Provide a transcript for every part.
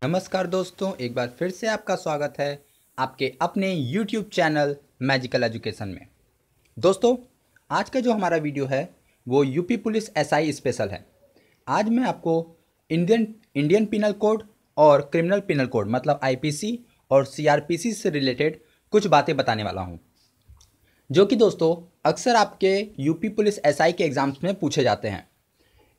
नमस्कार दोस्तों, एक बार फिर से आपका स्वागत है आपके अपने YouTube चैनल मैजिकल एजुकेशन में। दोस्तों, आज का जो हमारा वीडियो है वो यूपी पुलिस एसआई स्पेशल है। आज मैं आपको इंडियन पिनल कोड और क्रिमिनल पिनल कोड मतलब आईपीसी और सीआरपीसी से रिलेटेड कुछ बातें बताने वाला हूं, जो कि दोस्तों अक्सर आपके यूपी पुलिस एसआई के एग्ज़ाम्स में पूछे जाते हैं।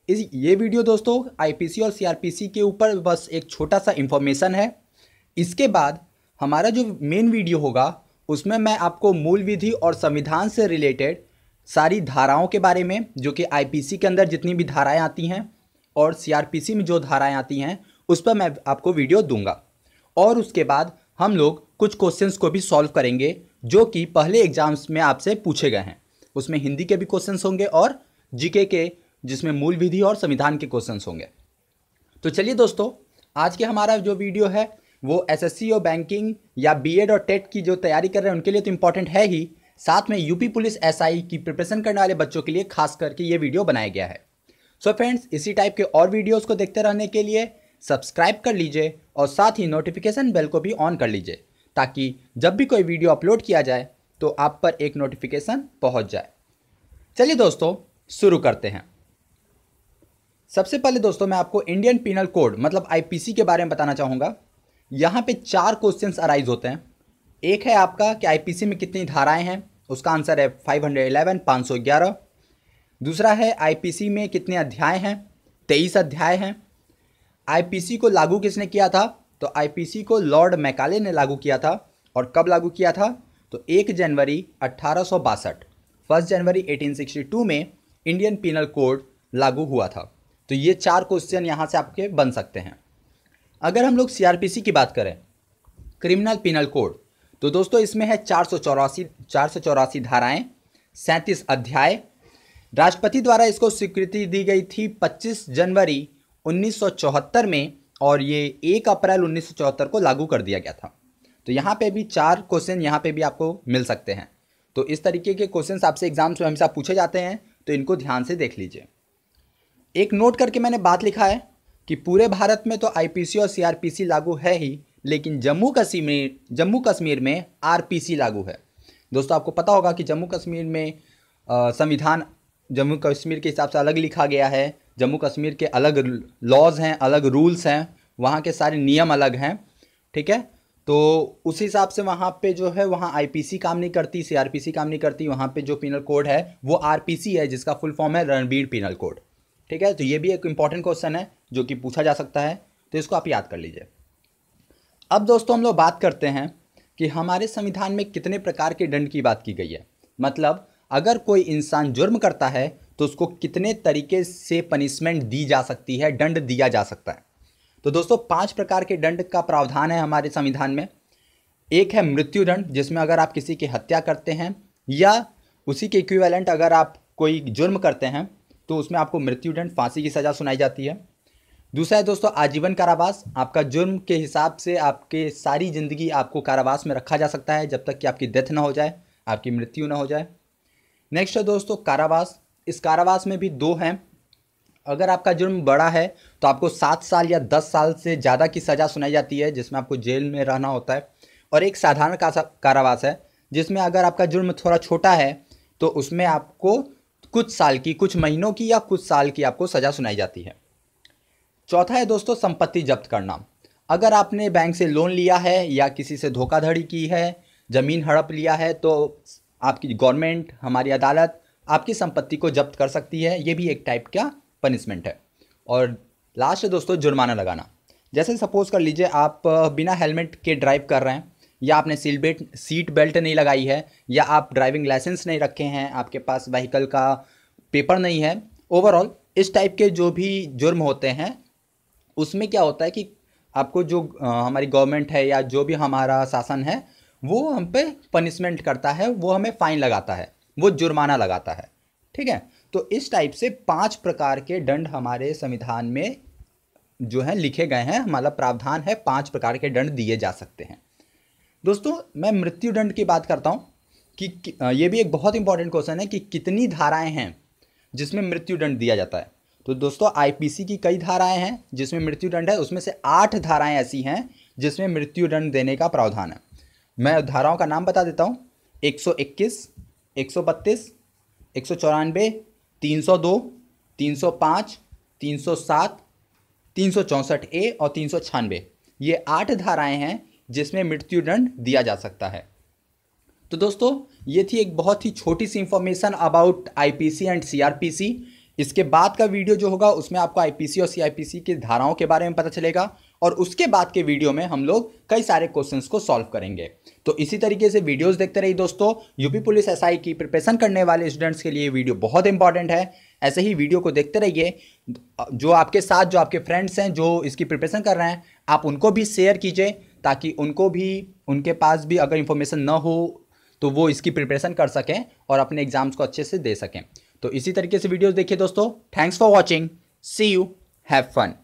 ये वीडियो दोस्तों आईपीसी और सीआरपीसी के ऊपर बस एक छोटा सा इन्फॉर्मेशन है। इसके बाद हमारा जो मेन वीडियो होगा उसमें मैं आपको मूल विधि और संविधान से रिलेटेड सारी धाराओं के बारे में, जो कि आईपीसी के अंदर जितनी भी धाराएं आती हैं और सीआरपीसी में जो धाराएं आती हैं उस पर मैं आपको वीडियो दूंगा। और उसके बाद हम लोग कुछ क्वेश्चंस को भी सॉल्व करेंगे जो कि पहले एग्जाम्स में आपसे पूछे गए हैं। उसमें हिंदी के भी क्वेश्चंस होंगे और जीके के, जिसमें मूल विधि और संविधान के क्वेश्चंस होंगे। तो चलिए दोस्तों, आज के हमारा जो वीडियो है वो एसएससी और बैंकिंग या बीएड और टेट की जो तैयारी कर रहे हैं उनके लिए तो इम्पॉर्टेंट है ही, साथ में यूपी पुलिस एसआई की प्रिपरेशन करने वाले बच्चों के लिए खास करके ये वीडियो बनाया गया है। सो फ्रेंड्स, इसी टाइप के और वीडियोज़ को देखते रहने के लिए सब्सक्राइब कर लीजिए और साथ ही नोटिफिकेशन बेल को भी ऑन कर लीजिए, ताकि जब भी कोई वीडियो अपलोड किया जाए तो आप पर एक नोटिफिकेशन पहुँच जाए। चलिए दोस्तों, शुरू करते हैं। सबसे पहले दोस्तों मैं आपको इंडियन पिनल कोड मतलब आईपीसी के बारे में बताना चाहूँगा। यहाँ पे 4 क्वेश्चंस अराइज होते हैं। एक है आपका कि आईपीसी में कितनी धाराएं हैं, उसका आंसर है 511 511। दूसरा है आईपीसी में कितने अध्याय हैं, 23 अध्याय हैं। आईपीसी को लागू किसने किया था, तो आईपीसी को लॉर्ड मैकाले ने लागू किया था। और कब लागू किया था, तो 1 जनवरी 1862, 1 जनवरी 1862 में इंडियन पिनल कोड लागू हुआ था। तो ये 4 क्वेश्चन यहाँ से आपके बन सकते हैं। अगर हम लोग सीआरपीसी की बात करें, क्रिमिनल पिनल कोड, तो दोस्तों इसमें है 484 धाराएं, 37 अध्याय। राष्ट्रपति द्वारा इसको स्वीकृति दी गई थी 25 जनवरी 1974 में और ये 1 अप्रैल 1974 को लागू कर दिया गया था। तो यहाँ पे भी 4 क्वेश्चन यहाँ पे भी आपको मिल सकते हैं। तो इस तरीके के क्वेश्चन आपसे एग्जाम्स में हमेशा पूछे जाते हैं, तो इनको ध्यान से देख लीजिए। एक नोट करके मैंने बात लिखा है कि पूरे भारत में तो आईपीसी और सीआरपीसी लागू है ही, लेकिन जम्मू कश्मीर में आरपीसी लागू है। दोस्तों आपको पता होगा कि जम्मू कश्मीर में संविधान जम्मू कश्मीर के हिसाब से अलग लिखा गया है। जम्मू कश्मीर के अलग लॉज हैं, अलग रूल्स हैं, वहाँ के सारे नियम अलग हैं। ठीक है, तो उस हिसाब से वहाँ पे जो है वहाँ आईपीसी काम नहीं करती, सीआरपीसी काम नहीं करती। वहाँ पे जो पिनल कोड है वो आरपीसी है, जिसका फुल फॉर्म है रणबीर पिनल कोड। ठीक है, तो ये भी एक इंपॉर्टेंट क्वेश्चन है जो कि पूछा जा सकता है, तो इसको आप याद कर लीजिए। अब दोस्तों हम लोग बात करते हैं कि हमारे संविधान में कितने प्रकार के दंड की बात की गई है। मतलब अगर कोई इंसान जुर्म करता है तो उसको कितने तरीके से पनिशमेंट दी जा सकती है, दंड दिया जा सकता है। तो दोस्तों 5 प्रकार के दंड का प्रावधान है हमारे संविधान में। एक है मृत्यु दंड, जिसमें अगर आप किसी की हत्या करते हैं या उसी के इक्विवेलेंट अगर आप कोई जुर्म करते हैं तो उसमें आपको मृत्युदंड, फांसी की सज़ा सुनाई जाती है। दूसरा है दोस्तों आजीवन कारावास। आपका जुर्म के हिसाब से आपके सारी ज़िंदगी आपको कारावास में रखा जा सकता है जब तक कि आपकी डेथ ना हो जाए, आपकी मृत्यु ना हो जाए। नेक्स्ट है दोस्तों कारावास। इस कारावास में भी 2 हैं। अगर आपका जुर्म बड़ा है तो आपको 7 साल या 10 साल से ज़्यादा की सज़ा सुनाई जाती है, जिसमें आपको जेल में रहना होता है। और एक साधारण कारावास है, जिसमें अगर आपका जुर्म थोड़ा छोटा है तो उसमें आपको कुछ साल की, कुछ महीनों की या कुछ साल की आपको सज़ा सुनाई जाती है। चौथा है दोस्तों संपत्ति जब्त करना। अगर आपने बैंक से लोन लिया है या किसी से धोखाधड़ी की है, ज़मीन हड़प लिया है, तो आपकी गवर्नमेंट, हमारी अदालत आपकी संपत्ति को जब्त कर सकती है। ये भी एक टाइप का पनिशमेंट है। और लास्ट है दोस्तों जुर्माना लगाना। जैसे सपोज कर लीजिए आप बिना हेलमेट के ड्राइव कर रहे हैं, या आपने सीट बेल्ट नहीं लगाई है, या आप ड्राइविंग लाइसेंस नहीं रखे हैं, आपके पास व्हीकल का पेपर नहीं है। ओवरऑल इस टाइप के जो भी जुर्म होते हैं उसमें क्या होता है कि आपको जो हमारी गवर्नमेंट है या जो भी हमारा शासन है वो हम पे पनिशमेंट करता है, वो हमें फ़ाइन लगाता है, वो जुर्माना लगाता है। ठीक है, तो इस टाइप से 5 प्रकार के दंड हमारे संविधान में जो है लिखे गए हैं। हमारा प्रावधान है 5 प्रकार के दंड दिए जा सकते हैं। दोस्तों मैं मृत्युदंड की बात करता हूँ कि ये भी एक बहुत इंपॉर्टेंट क्वेश्चन है कि कितनी धाराएं हैं जिसमें मृत्युदंड दिया जाता है। तो दोस्तों आईपीसी की कई धाराएं हैं जिसमें मृत्युदंड है, उसमें से 8 धाराएं ऐसी हैं जिसमें मृत्युदंड देने का प्रावधान है। मैं धाराओं का नाम बता देता हूँ। 121, 132, 194, 302, 305, 307, 364A और 396, ये 8 धाराएं हैं जिसमें मृत्युदंड दिया जा सकता है। तो दोस्तों ये थी एक बहुत ही छोटी सी information about IPC and CrPC. इसके बाद का वीडियो जो होगा उसमें आपको आईपीसी और सीआरपीसी की धाराओं के बारे में पता चलेगा, और उसके बाद के वीडियो में हम लोग कई सारे क्वेश्चंस को सॉल्व करेंगे। तो इसी तरीके से वीडियोस देखते रहिए दोस्तों। यूपी पुलिस एसआई की प्रिपरेशन करने वाले स्टूडेंट्स के लिए वीडियो बहुत इंपॉर्टेंट है। ऐसे ही वीडियो को देखते रहिए। जो आपके साथ जो आपके फ्रेंड्स हैं जो इसकी प्रिपरेशन कर रहे हैं, आप उनको भी शेयर कीजिए ताकि उनको भी, उनके पास भी अगर इंफॉर्मेशन ना हो तो वो इसकी प्रिपरेशन कर सकें और अपने एग्जाम्स को अच्छे से दे सकें। तो इसी तरीके से वीडियोस देखिए दोस्तों। Thanks for watching, see you, have fun.